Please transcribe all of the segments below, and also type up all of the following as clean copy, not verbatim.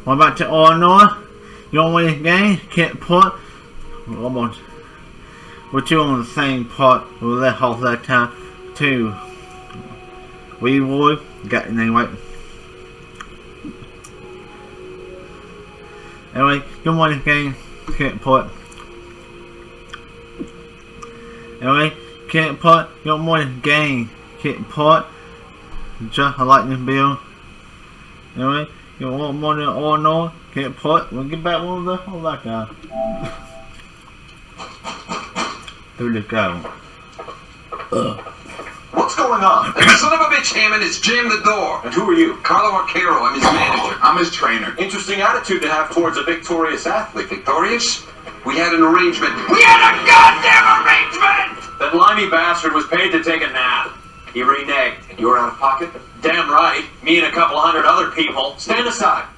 What about the Lanoire? You don't win the game? Can't put. Almost. But you on the same part with that half that time too. We would got your name right. Anyway, you won the game. Can't put. Anyway, can't put. You don't win the game. Can't put. Just a lightning bill. Anyway, you want more than Lanoire? Can't put. We'll get back one of that guy. Here we go. What's going on? That son of a bitch Hammond has jammed the door. And who are you? Carlo Arcaro, I'm his manager. I'm his trainer. Interesting attitude to have towards a victorious athlete. Victorious? We had an arrangement. We had a goddamn arrangement! That limey bastard was paid to take a nap. He reneged. And you were out of pocket? Damn right. Me and a couple hundred other people. Stand aside.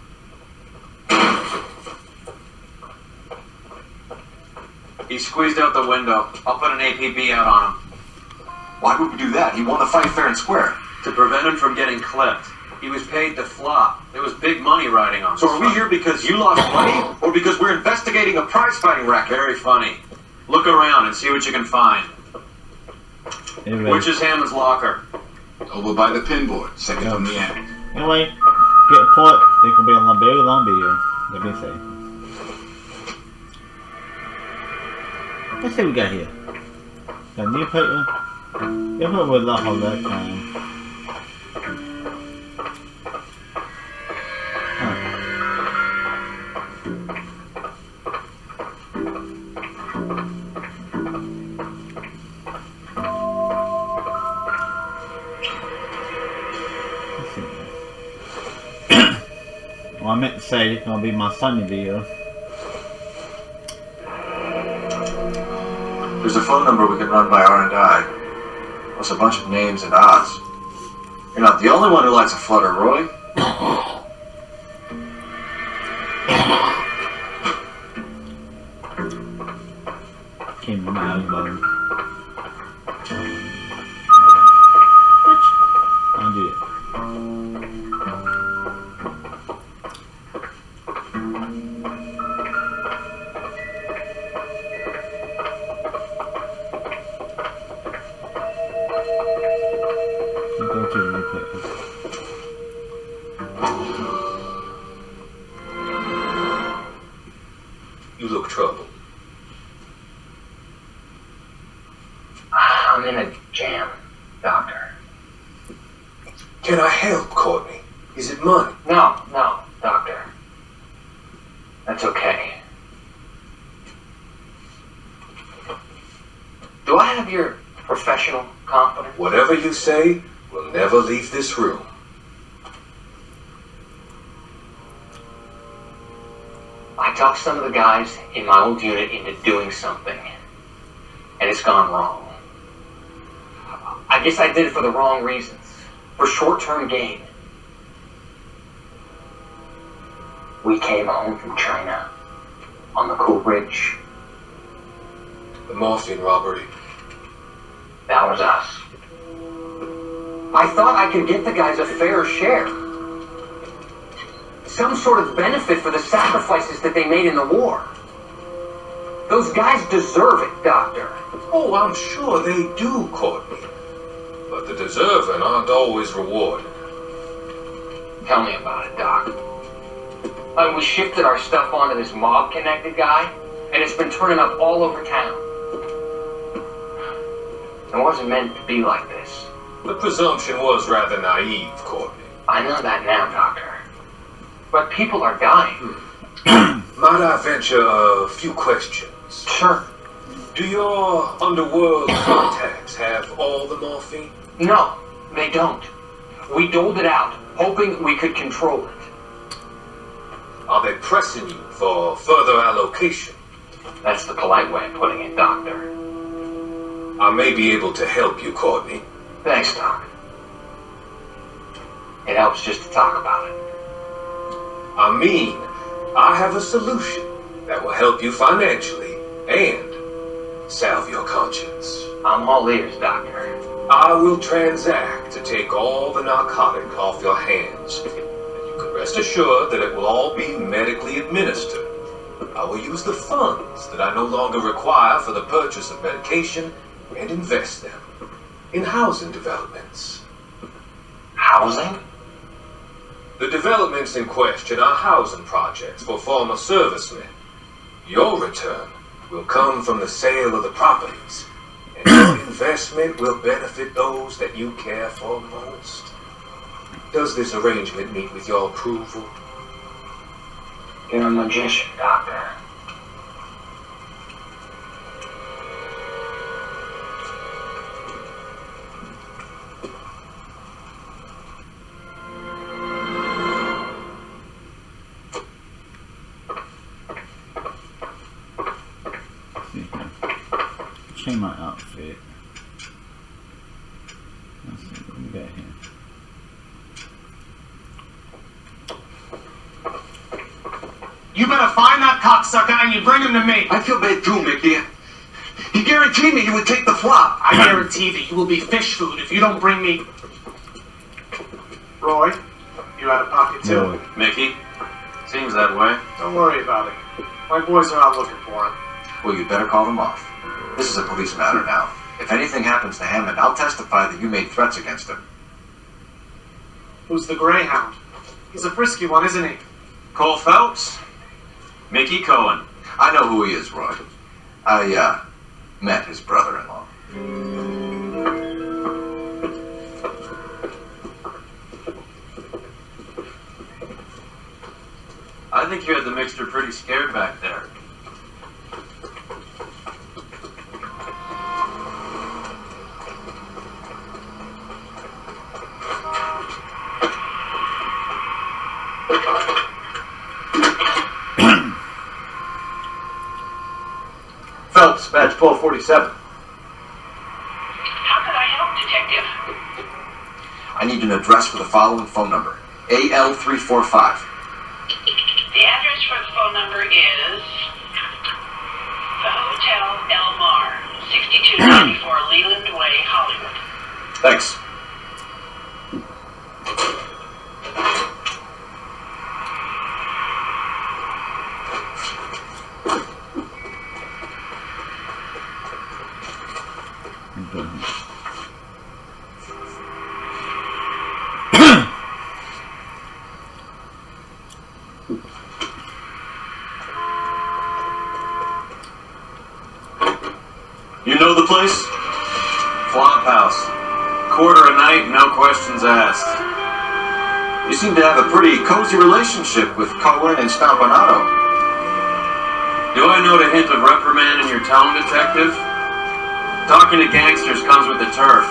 He squeezed out the window. I'll put an APB out on him. Why would we do that? He won the fight fair and square. To prevent him from getting clipped. He was paid to flop. There was big money riding on So are we here because you lost money? Or because we're investigating a prize fighting racket? Very funny. Look around and see what you can find. Anyway. Which is Hammond's locker? Over by the pinboard, second from the end. Anyway, get a point. They can be on a very long video. Let me say. Let's see what we got here. Got a new paper. They put with luck all that time. Well, I meant to say it's gonna be my Sunday video. There's a phone number we can run by R&I. Plus a bunch of names and odds. You're not the only one who likes a flutter, Roy. Came from my elbow. I'll do it. Go to the paper. You look troubled. I'm in a jam, Doctor. Can I help, Courtney? Is it money? No, Doctor. That's okay. Do I have your professional confidence? Whatever you say will never leave this room. I talked some of the guys in my old unit into doing something, and it's gone wrong. I guess I did it for the wrong reasons, for short-term gain. We came home from China on the Cool Ridge. The morphine robbery. That was us. I thought I could get the guys a fair share. Some sort of benefit for the sacrifices that they made in the war. Those guys deserve it, Doctor. Oh, I'm sure they do, Courtney. But the deserving aren't always rewarded. Tell me about it, Doc. We shifted our stuff onto this mob-connected guy, and it's been turning up all over town. It wasn't meant to be like this. The presumption was rather naive, Courtney. I know that now, Doctor. But people are dying. Might I venture a few questions? Sure. Do your underworld contacts have all the morphine? No, they don't. We doled it out, hoping we could control it. Are they pressing you for further allocation? That's the polite way of putting it, Doctor. I may be able to help you, Courtney. Thanks, Doc. It helps just to talk about it. I mean, I have a solution that will help you financially and salve your conscience. I'm all ears, Doctor. I will transact to take all the narcotic off your hands, and you can Rest assured that it will all be medically administered. I will use the funds that I no longer require for the purchase of medication and invest them in housing developments. Housing? The developments in question are housing projects for former servicemen. Your return will come from the sale of the properties, and your investment will benefit those that you care for most. Does this arrangement meet with your approval? You're a magician, Doctor. Change my outfit. Let's see what we got here. You better find that cocksucker and you bring him to me. I feel bad too, Mickey. He guaranteed me he would take the flop. I guarantee that you will be fish food if you don't bring me. Roy, you out of pocket too? No. Mickey? Seems that way. Don't worry about it. My boys are out looking for him. Well, you'd better call them off. This is a police matter now. If anything happens to Hammond, I'll testify that you made threats against him. Who's the Greyhound? He's a frisky one, isn't he? Cole Phelps? Mickey Cohen. I know who he is, Roy. I, met his brother-in-law. I think you had the mixture pretty scared back there. Phelps, badge 1247. How can I help, Detective? I need an address for the following phone number. AL345. The address for the phone number is the Hotel Lanoire, 6294 Leland Way, Hollywood. Thanks. You know the place? Flophouse. Quarter a night, no questions asked. You seem to have a pretty cozy relationship with Cohen and Stampanato. Do I note a hint of reprimand in your tone, Detective? Talking to gangsters comes with the turf.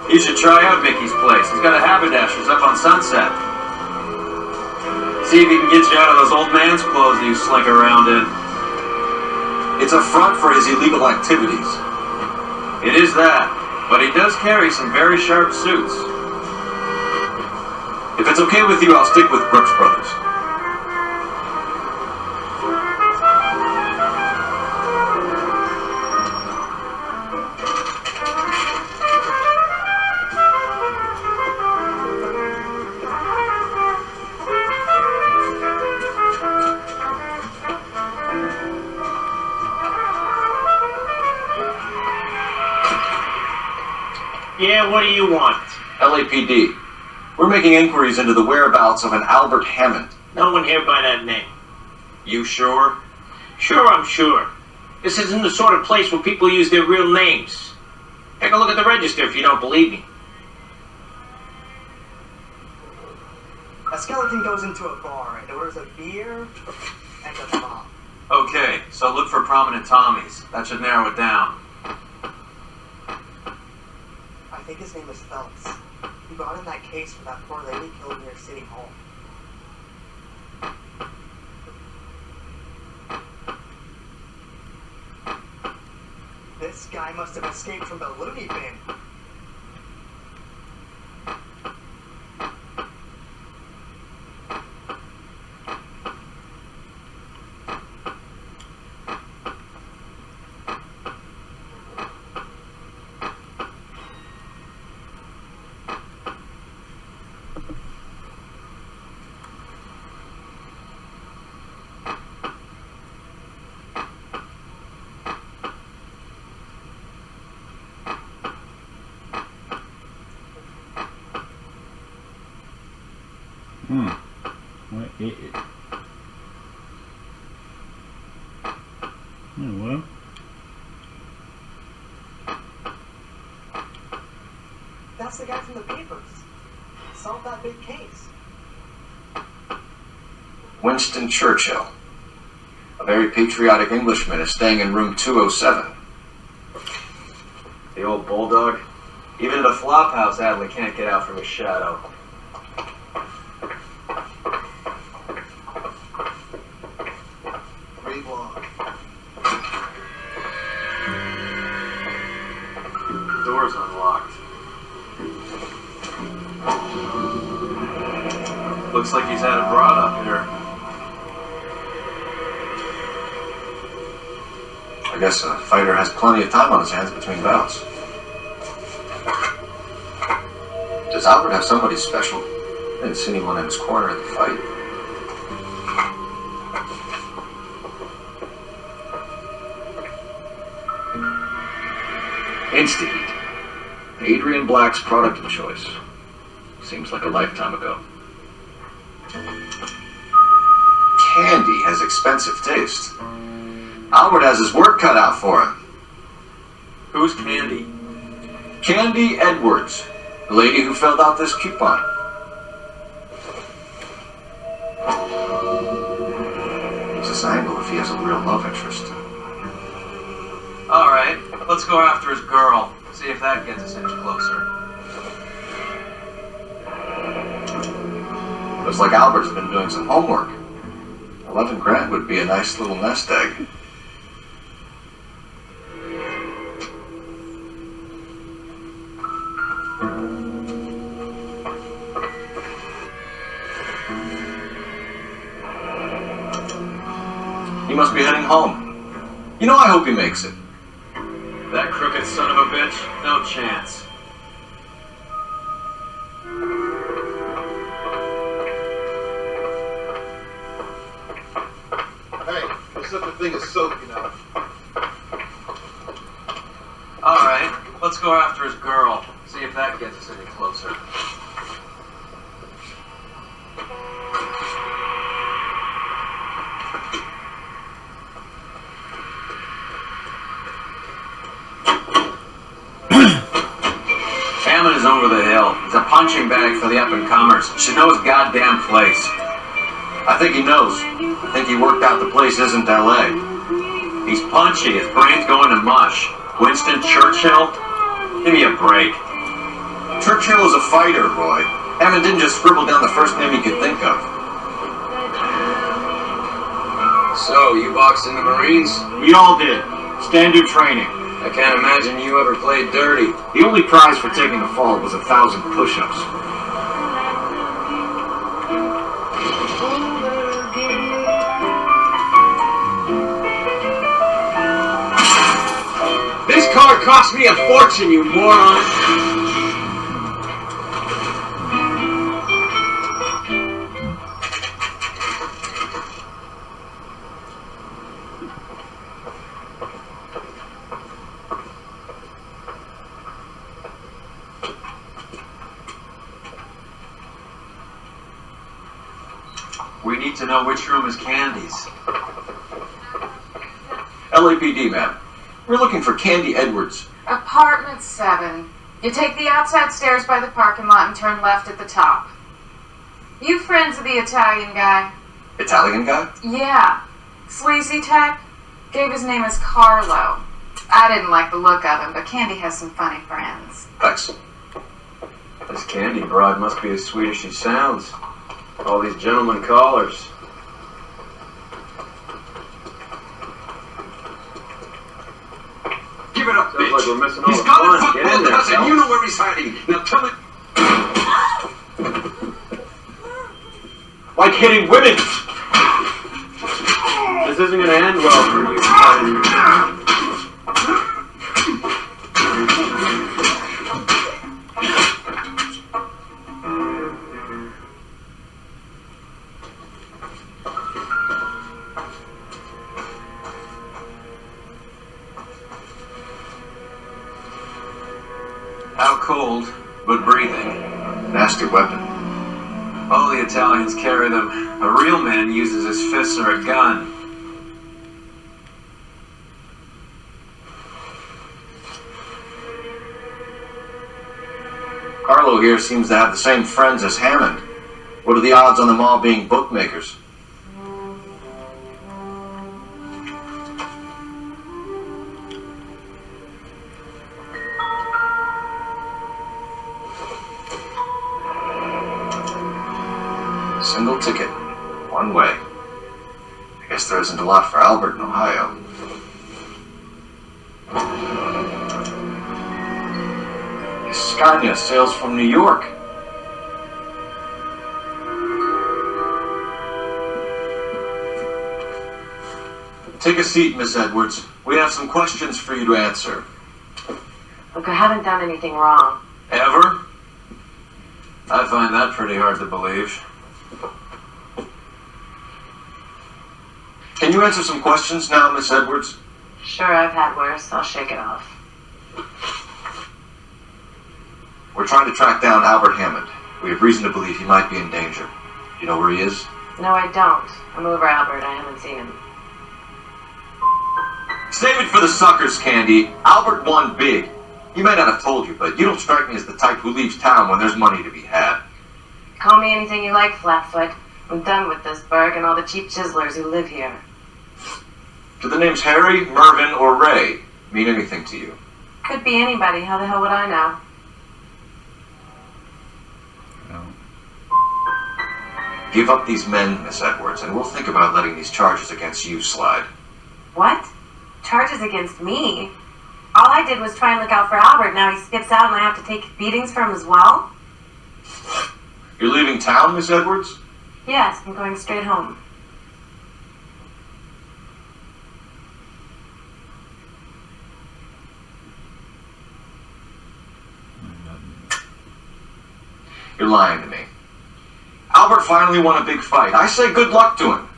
You should try out Mickey's place. He's got a haberdasher's up on Sunset. See if he can get you out of those old man's clothes that you slink around in. It's a front for his illegal activities. It is that, but he does carry some very sharp suits. If it's okay with you, I'll stick with Brooks Brothers. Yeah, what do you want? LAPD. We're making inquiries into the whereabouts of an Albert Hammond. No one here by that name. You sure? Sure, I'm sure. This isn't the sort of place where people use their real names. Take a look at the register if you don't believe me. A skeleton goes into a bar and orders a beer and a mop. Okay, so look for prominent Tommies. That should narrow it down. I think his name is Phelps. He brought in that case for that poor lady killed near City Hall. This guy must have escaped from the loony bin. What is it? Oh well. That's the guy from the papers. Solved that big case. Winston Churchill. A very patriotic Englishman is staying in room 207. The old bulldog. Even the flophouse Adley can't get out from his shadow. Read log. Door's unlocked. Looks like he's had it brought up here. I guess a fighter has plenty of time on his hands between bouts. Does Albert have somebody special? I didn't see anyone in his corner at the fight. Insta-Heat. Adrian Black's product of choice. Seems like a lifetime ago. Candy has expensive taste. Albert has his work cut out for him. Who's Candy? Candy Edwards, the lady who filled out this coupon. It's this angle if he has a real love interest. Alright, let's go after his girl. See if that gets us any closer. Looks like Albert's been doing some homework. 11 grand would be a nice little nest egg. He must be heading home. You know, I hope he makes it. That crooked son of a bitch? No chance. Hey, there's such a thing as soap, you know. Alright, let's go after his girl. See if that gets us any closer. Hammond is over the hill. He's a punching bag for the up-and-comers. Should know his goddamn place. I think he knows. I think he worked out the place isn't L.A. He's punchy. His brain's going to mush. Winston Churchill? Give me a break. Churchill is a fighter, Roy. Hammond didn't just scribble down the first name he could think of. So, you boxed in the Marines? We all did. Standard training. I can't imagine you ever played dirty. The only prize for taking the fall was 1,000 push-ups. This car cost me a fortune, you moron! We need to know which room is Candy's. LAPD, ma'am. We're looking for Candy Edwards. Apartment 7. You take the outside stairs by the parking lot and turn left at the top. You friends of the Italian guy? Italian guy? Yeah. Sleazy type? Gave his name as Carlo. I didn't like the look of him, but Candy has some funny friends. Thanks. This Candy broad must be as sweet as she sounds. All these gentlemen callers. Give it up, Sounds bitch. like we're missing all He's the got fun. a Get football in there, pass and Phil. you know where he's hiding. Now tell me. Like hitting women! This isn't going to end well for you. How cold, but breathing. Nasty weapon. All the Italians carry them. A real man uses his fists or a gun. Carlo here seems to have the same friends as Hammond. What are the odds on them all being bookmakers? Single ticket. One way. I guess there isn't a lot for Albert in Ohio. Scania sails from New York. Take a seat, Miss Edwards. We have some questions for you to answer. Look, I haven't done anything wrong. Ever? I find that pretty hard to believe. Can you answer some questions now, Miss Edwards? Sure, I've had worse. I'll shake it off. We're trying to track down Albert Hammond. We have reason to believe he might be in danger. Do you know where he is? No, I don't. I'm over Albert. I haven't seen him. Save it for the suckers, Candy. Albert won big. He may not have told you, but you don't strike me as the type who leaves town when there's money to be had. Call me anything you like, Flatfoot. I'm done with this burg and all the cheap chiselers who live here. Do the names Harry, Mervyn, or Ray mean anything to you? Could be anybody. How the hell would I know? Give up these men, Miss Edwards, and we'll think about letting these charges against you slide. What? Charges against me? All I did was try and look out for Albert. Now he skips out and I have to take beatings for him as well? You're leaving town, Miss Edwards? Yes, I'm going straight home. You're lying to me. Albert finally won a big fight. I say good luck to him.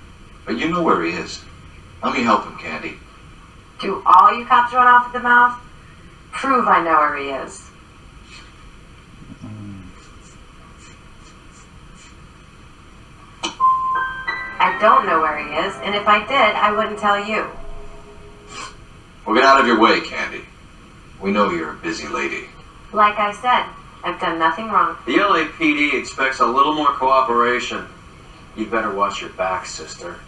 But you know where he is. Let me help him, Candy. Do all you cops run off at the mouth? Prove I know where he is. I don't know where he is, and if I did, I wouldn't tell you. Well, get out of your way, Candy. We know you're a busy lady. Like I said, I've done nothing wrong. The LAPD expects a little more cooperation. You better watch your back, sister.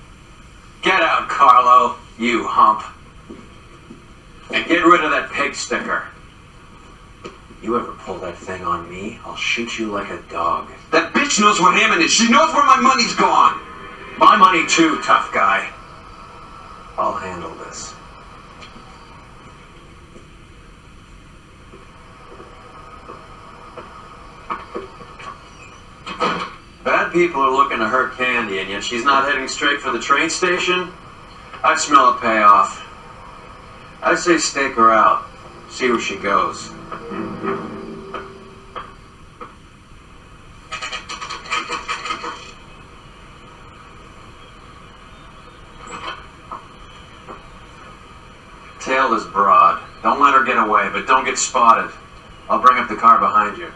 Get out, Carlo, you hump. And get rid of that pig sticker. You ever pull that thing on me, I'll shoot you like a dog. That bitch knows where Hammond is. She knows where my money's gone. My money too, tough guy. I'll handle this. Bad people are looking to hurt Candy, and yet she's not heading straight for the train station? I'd smell a payoff. I'd say stake her out. See where she goes. Tail is broad. Don't let her get away, but don't get spotted. I'll bring up the car behind you.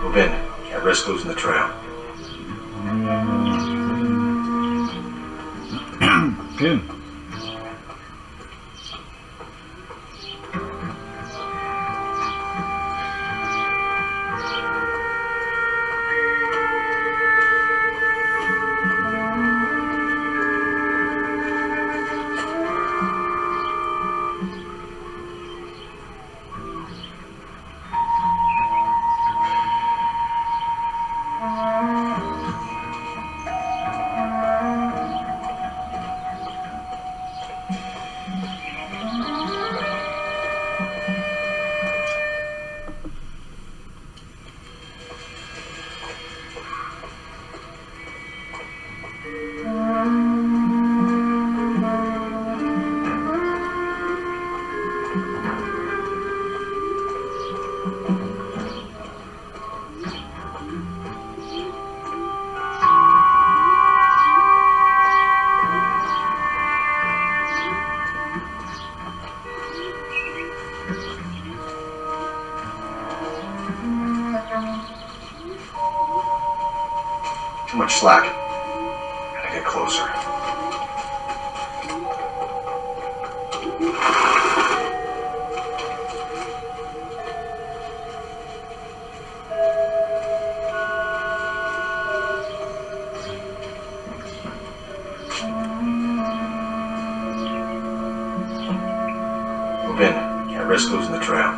Move in. Can't risk losing the trail. Good. Too much slack. Gotta get closer. Move in. Can't risk losing the trail.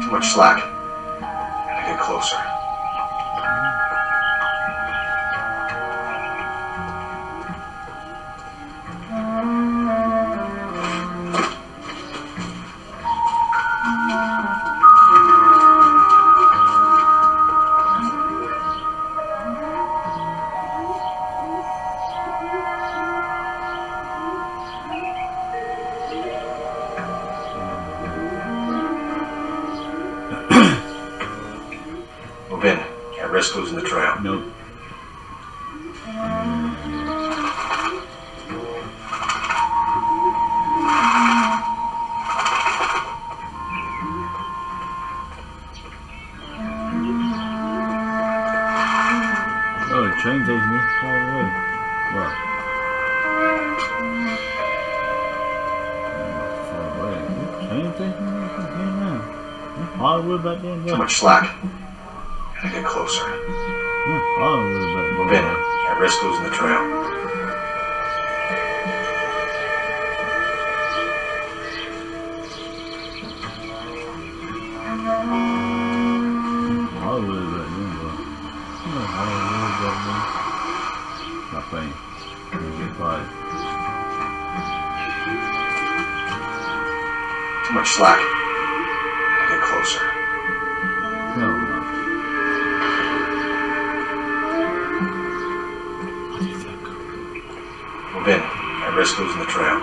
Too much slack. Gotta get closer. Move in. Can't risk losing the trail. Nope. Oh, the train station is far away. What? Far away. The train station is here now. Hollywood back there. Too much slack. Gotta get closer. Hollywood back there. Move in. Can't risk losing the trail. Hollywood back there, bro. Hollywood back there. Not playing. Get quiet. Too much slack. Gotta get closer. No, no. Move in. Can't risk losing the trail.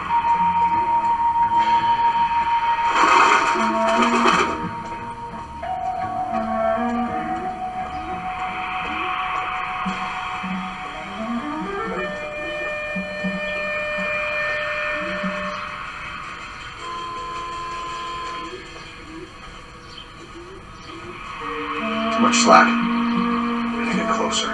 Too much slack. Gotta get closer.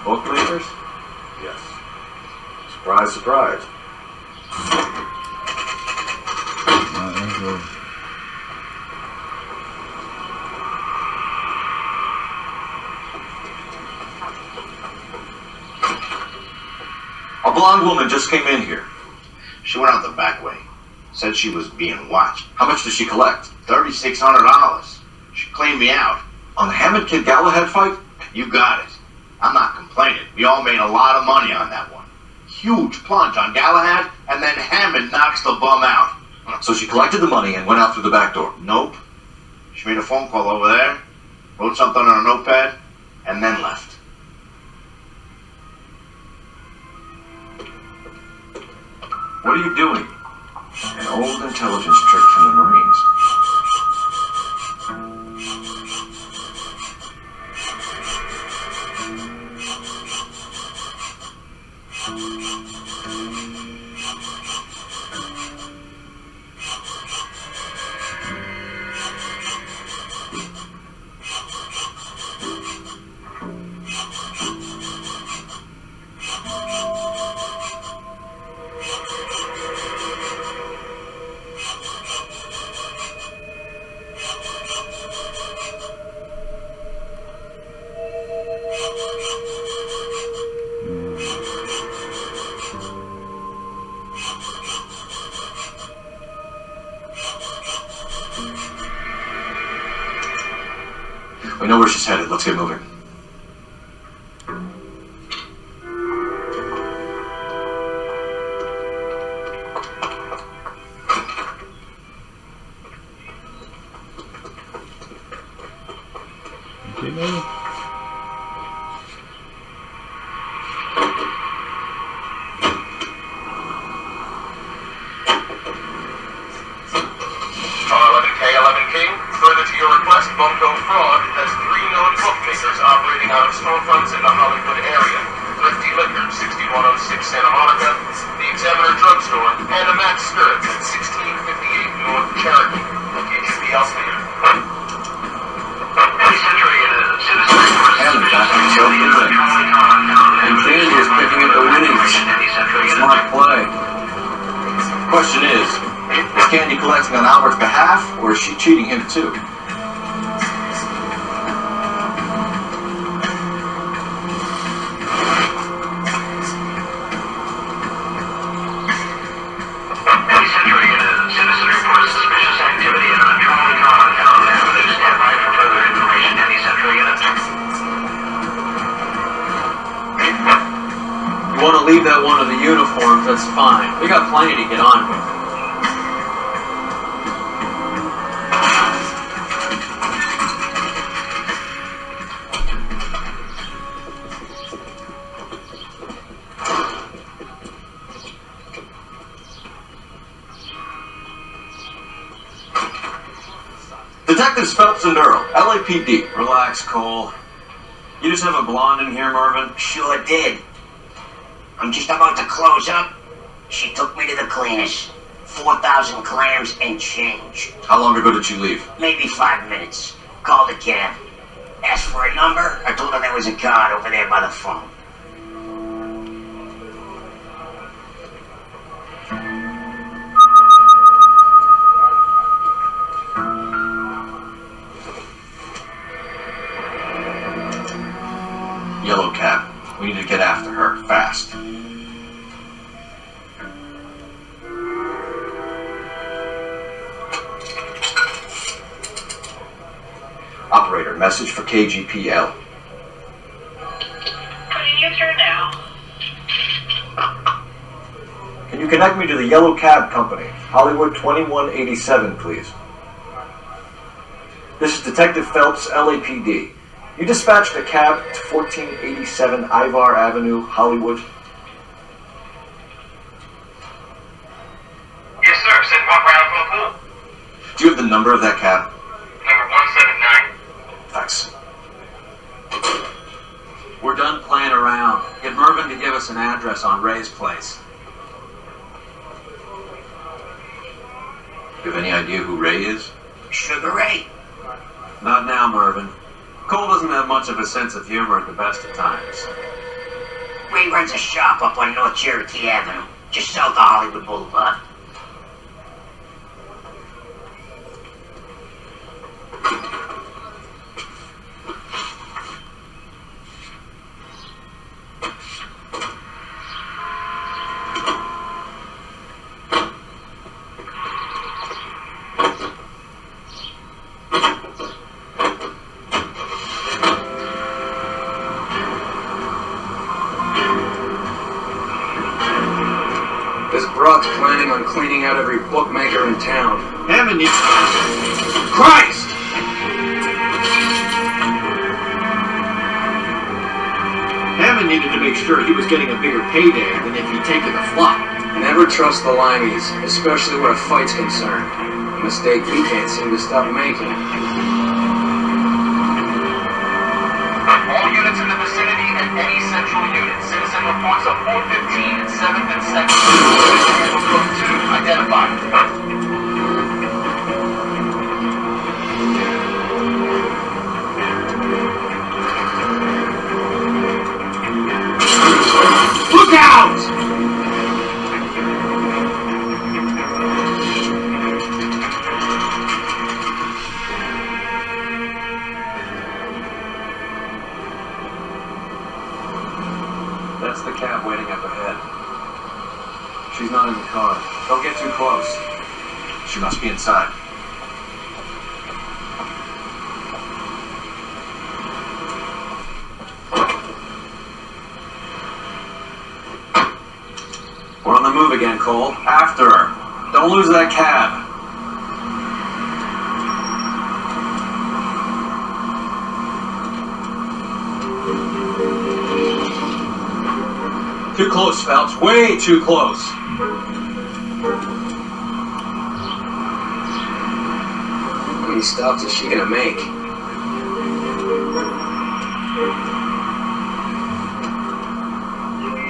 Both believers? Yes. Surprise, surprise. Alright, let's go. A blonde woman just came in here. She went out the back way. Said she was being watched. How much did she collect? $3,600. She cleaned me out. On the Hammond Kid Galahad fight? You got it. I'm not complaining. We all made a lot of money on that one. Huge plunge on Galahad, and then Hammond knocks the bum out. So she collected the money and went out through the back door? Nope. She made a phone call over there, wrote something on a notepad, and then left. What are you doing? An old intelligence trick from the Marines. We know where she's headed. Let's get moving. Keep moving. Further to your request, Bunko Fraud has 3 known bookmakers operating out of storefronts in the Hollywood area. Thrifty Liquor, 6106 Santa Monica, the Examiner Drugstore, and a Max Spirits at 1658 North Cherokee. KGP Elsevier. And Candy is picking up the winnings. Smart play. Question is Candy collecting on Albert's behalf, or is she cheating him too? Citizen reports suspicious activity in an Charlie compound avenue. Stand by for further information. Any Central unit. You want to leave that one to the uniforms, that's fine. We got plenty to get on with. Detectives Phelps and Earl, LAPD. Relax, Cole. You just have a blonde in here, Marvin? Sure did. I'm just about to close up. She took me to the cleaners. 4,000 clams and change. How long ago did she leave? Maybe 5 minutes. Called a cab. Asked for a number. I told her there was a card over there by the phone. Yellow cab. We need to get after her, fast. Operator, message for KGPL. Putting you through now. Can you connect me to the Yellow Cab Company, Hollywood 2187, please? This is Detective Phelps, LAPD. You dispatched a cab to 1487 Ivar Avenue, Hollywood. Yes, sir. Send one round for a pool. Do you have the number of that cab? Number 179. Thanks. We're done playing around. Get Mervyn to give us an address on Ray's place. Do you have any idea who Ray is? Sugar Ray. Not now, Mervyn. Cole doesn't have much of a sense of humor at the best of times. Ray runs a shop up on North Cherokee Avenue, just south of Hollywood Boulevard. This broad's planning on cleaning out every bookmaker in town. Hammond needs... Christ! Hammond needed to make sure he was getting a bigger payday than if he'd taken the flop. Never trust the Limeys, especially where a fight's concerned. A mistake we can't seem to stop making. All units in the vicinity and any central unit. Citizen reports of 415 and 7th and 2nd. Code 2 identified. Look out! That's the cab waiting up ahead. She's not in the the car. Don't get too close. She must be inside. We're on the move again, Cole. After her. Don't lose that cab. Too close, Phelps. Way too close. How many stops is she gonna make?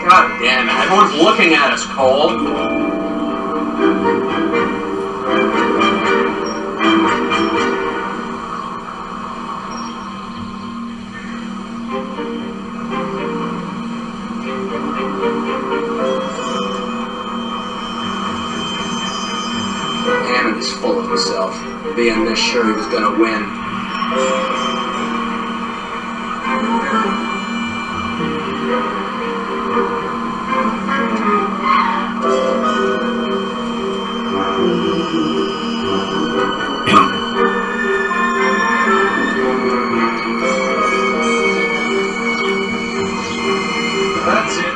God damn it. Everyone's looking at us, Cole. Hammond is full of himself, being this sure he was gonna win. That's it.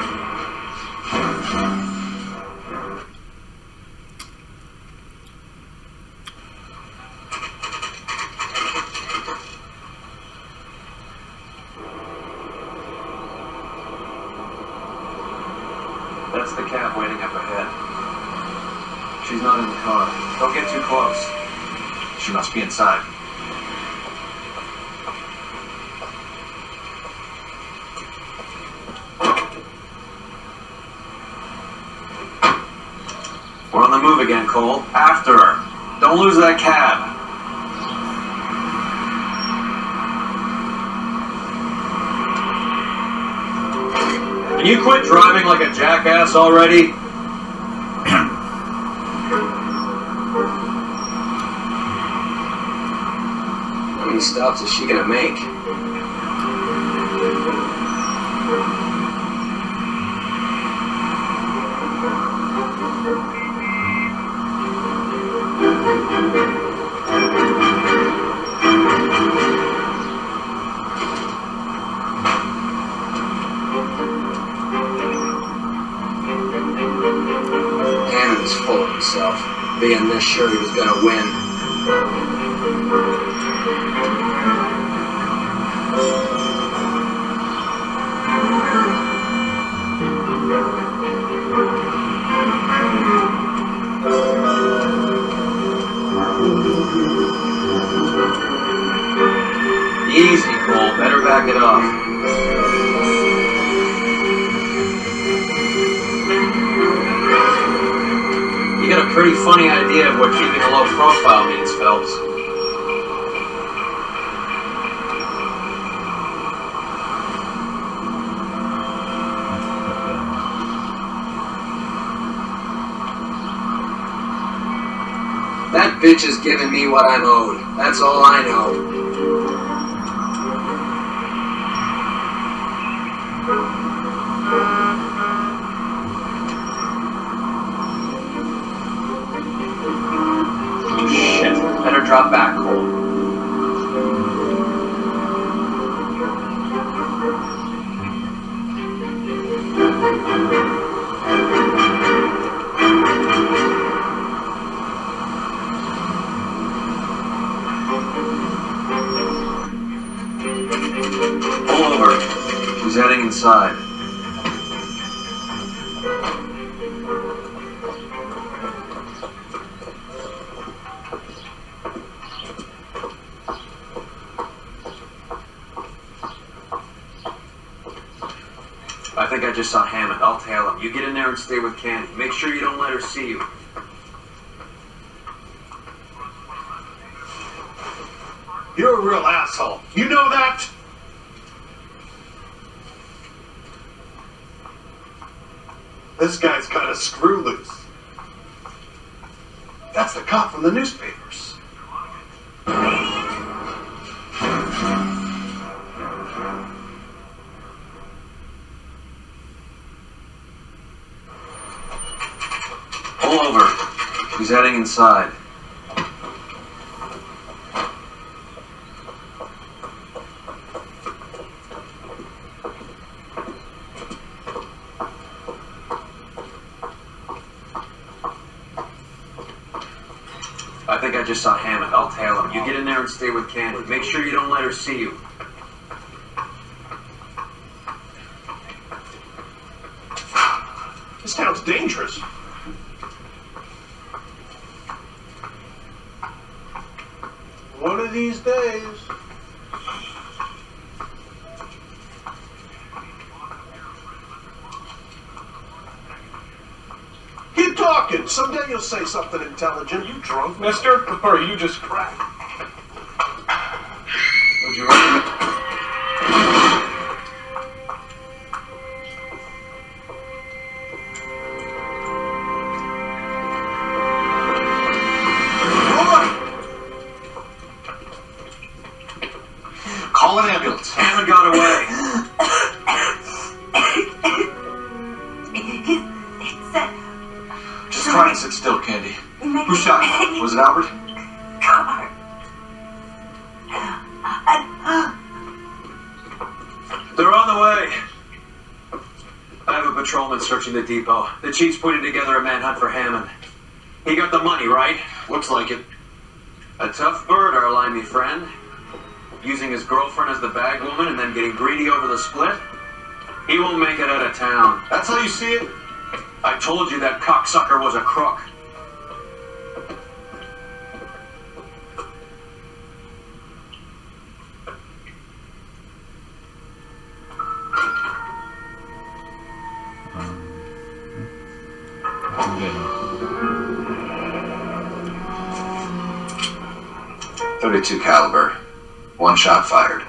That's the cab waiting up ahead. She's not in the car. Don't get too close. She must be inside. We're on the move again, Cole. After her. Don't lose that cab. Can you quit driving like a jackass already? How many stops is she gonna make? Hammond is full of himself, being this sure he was gonna win. Easy, Cole. Better back it off. You got a pretty funny idea of what keeping a low profile means, Phelps. That bitch is giving me what I'm owed. That's all I know. Shit. Better drop back, Cole. Pull over. She's heading inside. I think I just saw Hammond. I'll tail him. You get in there and stay with Candy. Make sure you don't let her see you. You're a real asshole. You know that? This guy's got a screw loose. That's the cop from the newspapers. Pull over. He's heading inside. I think I just saw Hammond. I'll tail him. You get in there and stay with Candy. Make sure you don't let her see you. This town's dangerous. One of these days. Keep talking. Someday you'll say something intelligent. You drunk, mister? Or are you just cracked? Would you recommend? Call an ambulance. Hammond got away. Just try and sit still, Candy. Who shot you? Was it Albert? Car. They're on the way. I have a patrolman searching the depot. The chief's putting together a manhunt for Hammond. He got the money, right? Looks like it. A tough bird, our limey friend. Using his girlfriend as the bag woman and then getting greedy over the split. He won't make it out of town. That's how you see it? I told you that cocksucker was a crook. .32 caliber. One shot fired.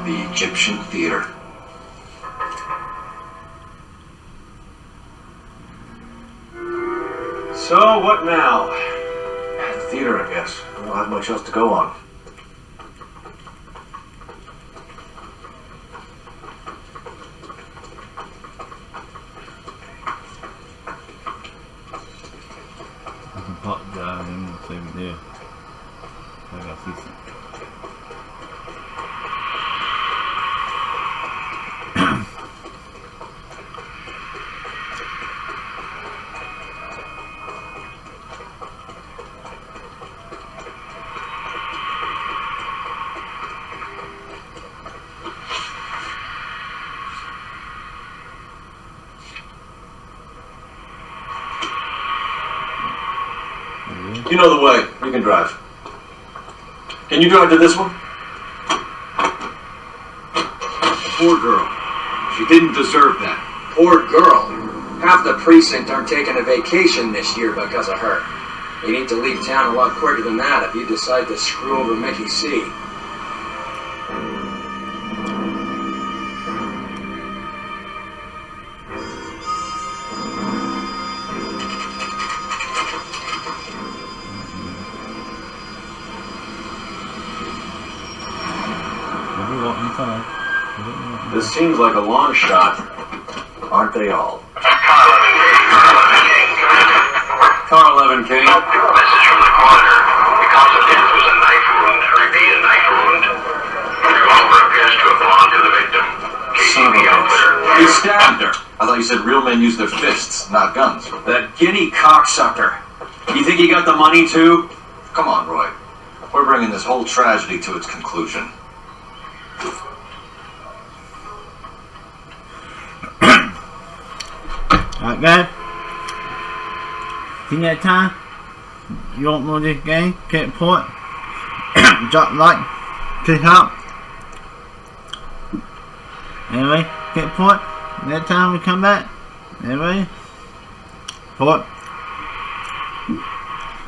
The Egyptian Theater. So, what now? The theater, I guess. I don't have much else to go on. Hot guy and same there. I got see some. You know the way. You can drive. Can you drive to this one? Poor girl. She didn't deserve that. Poor girl. Half the precinct aren't taking a vacation this year because of her. You need to leave town a lot quicker than that if you decide to screw over Mickey C. This seems like a long shot. Aren't they all? Car 11, King. Message from the coroner. The cause of death was a knife wound. I repeat, a knife wound. The revolver appears to have belonged to the victim. Son of a bitch. He stabbed her. I thought you said real men use their fists, not guns. That guinea cocksucker. You think he got the money too? Come on, Roy. We're bringing this whole tragedy to its conclusion. Alright guys, see that time? You don't know this game, can't point. Drop like, click up. Anyway, can't point. Next time we come back. Anyway, point.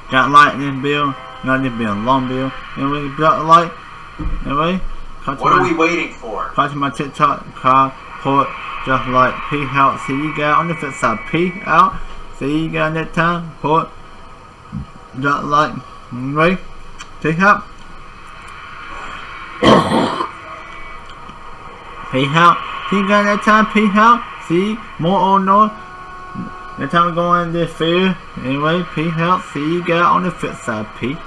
Drop like this bill, not this bill, long bill. Anyway, drop the like. Anyway, what are we waiting for? Catch my TikTok, car, port. Just like peace out. See you guys on the flip side. Peace out. See you guys next time. Port. Just like, anyway, pick up. Peace out. See you guys next time. Peace out. See more or no. Next time we're going this field. Anyway, peace out. See you guys on the flip side. Peace.